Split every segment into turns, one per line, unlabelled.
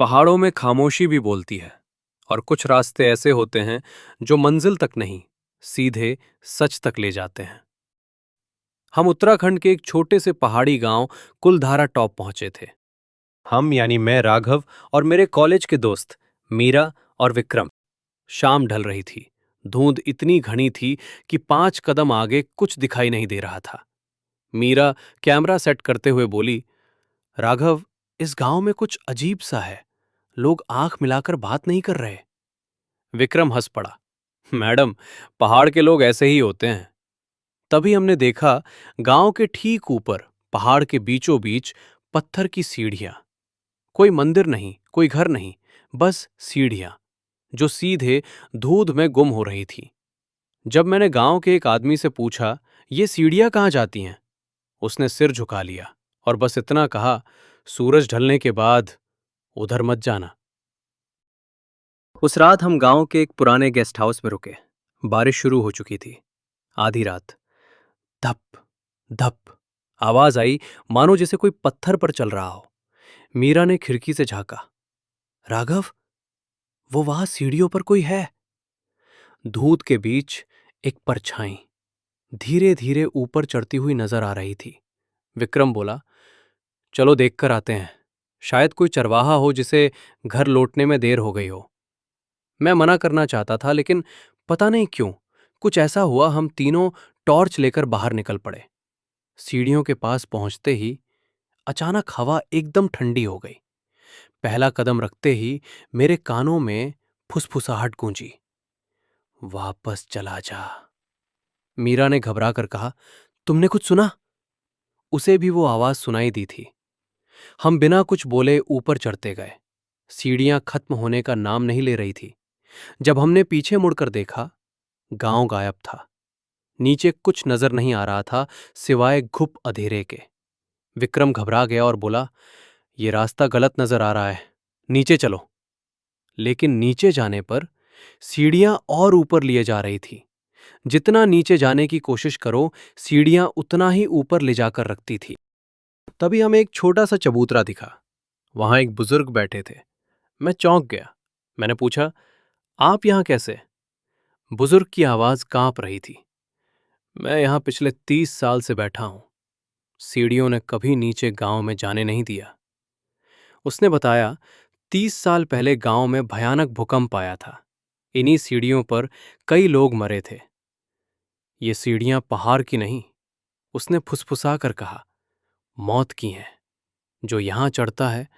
पहाड़ों में खामोशी भी बोलती है और कुछ रास्ते ऐसे होते हैं जो मंजिल तक नहीं, सीधे सच तक ले जाते हैं। हम उत्तराखंड के एक छोटे से पहाड़ी गांव कुलधारा टॉप पहुंचे थे। हम यानी मैं, राघव और मेरे कॉलेज के दोस्त मीरा और विक्रम। शाम ढल रही थी। धुंध इतनी घनी थी कि 5 कदम आगे कुछ दिखाई नहीं दे रहा था। मीरा कैमरा सेट करते हुए बोली, राघव, इस गांव में कुछ अजीब सा है। लोग आंख मिलाकर बात नहीं कर रहे। विक्रम हंस पड़ा, मैडम, पहाड़ के लोग ऐसे ही होते हैं। तभी हमने देखा, गांव के ठीक ऊपर पहाड़ के बीचों बीच पत्थर की सीढ़ियां। कोई मंदिर नहीं, कोई घर नहीं, बस सीढ़ियां जो सीधे धूध में गुम हो रही थी। जब मैंने गांव के एक आदमी से पूछा, ये सीढ़ियां कहां जाती हैं, उसने सिर झुका लिया और बस इतना कहा, सूरज ढलने के बाद उधर मत जाना। उस रात हम गांव के एक पुराने गेस्ट हाउस में रुके। बारिश शुरू हो चुकी थी। आधी रात। धप धप आवाज आई, मानो जैसे कोई पत्थर पर चल रहा हो। मीरा ने खिड़की से झांका। राघव, वो वहां सीढ़ियों पर कोई है। धूत के बीच एक परछाई धीरे धीरे ऊपर चढ़ती हुई नजर आ रही थी। विक्रम बोला, चलो देखकर आते हैं। शायद कोई चरवाहा हो जिसे घर लौटने में देर हो गई हो। मैं मना करना चाहता था, लेकिन पता नहीं क्यों कुछ ऐसा हुआ, हम तीनों टॉर्च लेकर बाहर निकल पड़े। सीढ़ियों के पास पहुंचते ही अचानक हवा एकदम ठंडी हो गई। पहला कदम रखते ही मेरे कानों में फुसफुसाहट गूंजी, वापस चला जा। मीरा ने घबरा कर कहा, तुमने कुछ सुना? उसे भी वो आवाज सुनाई दी थी। हम बिना कुछ बोले ऊपर चढ़ते गए। सीढ़ियां खत्म होने का नाम नहीं ले रही थी। जब हमने पीछे मुड़कर देखा, गांव गायब था। नीचे कुछ नजर नहीं आ रहा था सिवाय घुप अंधेरे के। विक्रम घबरा गया और बोला, ये रास्ता गलत नजर आ रहा है, नीचे चलो। लेकिन नीचे जाने पर सीढ़ियां और ऊपर लिए जा रही थी। जितना नीचे जाने की कोशिश करो, सीढ़ियां उतना ही ऊपर ले जाकर रखती थी। तभी हमें एक छोटा सा चबूतरा दिखा। वहां एक बुजुर्ग बैठे थे। मैं चौंक गया। मैंने पूछा, आप यहां कैसे? बुजुर्ग की आवाज कांप रही थी। मैं यहां पिछले 30 साल से बैठा हूं। सीढ़ियों ने कभी नीचे गांव में जाने नहीं दिया। उसने बताया, 30 साल पहले गांव में भयानक भूकंप आया था। इन्हीं सीढ़ियों पर कई लोग मरे थे। ये सीढ़ियां पहाड़ की नहीं, उसने फुसफुसा कर कहा, मौत की हैं। जो यहां चढ़ता है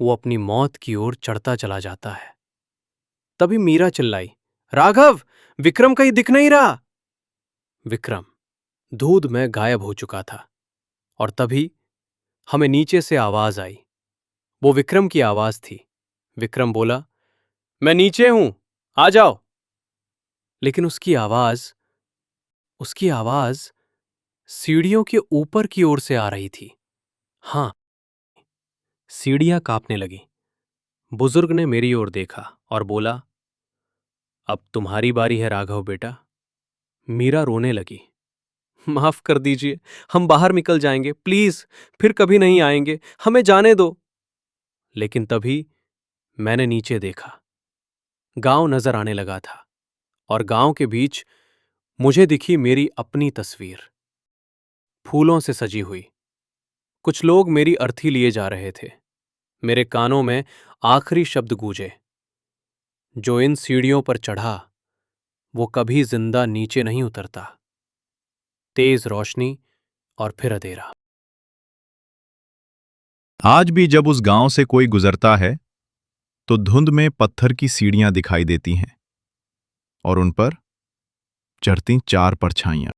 वो अपनी मौत की ओर चढ़ता चला जाता है। तभी मीरा चिल्लाई, राघव, विक्रम कहीं दिख नहीं रहा। विक्रम धूध में गायब हो चुका था। और तभी हमें नीचे से आवाज आई। वो विक्रम की आवाज थी। विक्रम बोला, मैं नीचे हूं, आ जाओ। लेकिन उसकी आवाज सीढ़ियों के ऊपर की ओर से आ रही थी। हां, सीढ़ियां कांपने लगी। बुजुर्ग ने मेरी ओर देखा और बोला, अब तुम्हारी बारी है राघव बेटा। मीरा रोने लगी, माफ कर दीजिए, हम बाहर निकल जाएंगे, प्लीज, फिर कभी नहीं आएंगे, हमें जाने दो। लेकिन तभी मैंने नीचे देखा। गांव नजर आने लगा था और गांव के बीच मुझे दिखी मेरी अपनी तस्वीर, फूलों से सजी हुई। कुछ लोग मेरी अर्थी लिए जा रहे थे। मेरे कानों में आखिरी शब्द गूंजे, जो इन सीढ़ियों पर चढ़ा वो कभी जिंदा नीचे नहीं उतरता। तेज रोशनी और फिर अंधेरा।
आज भी जब उस गांव से कोई गुजरता है तो धुंध में पत्थर की सीढ़ियां दिखाई देती हैं और उन पर चढ़ती 4 परछाइयां।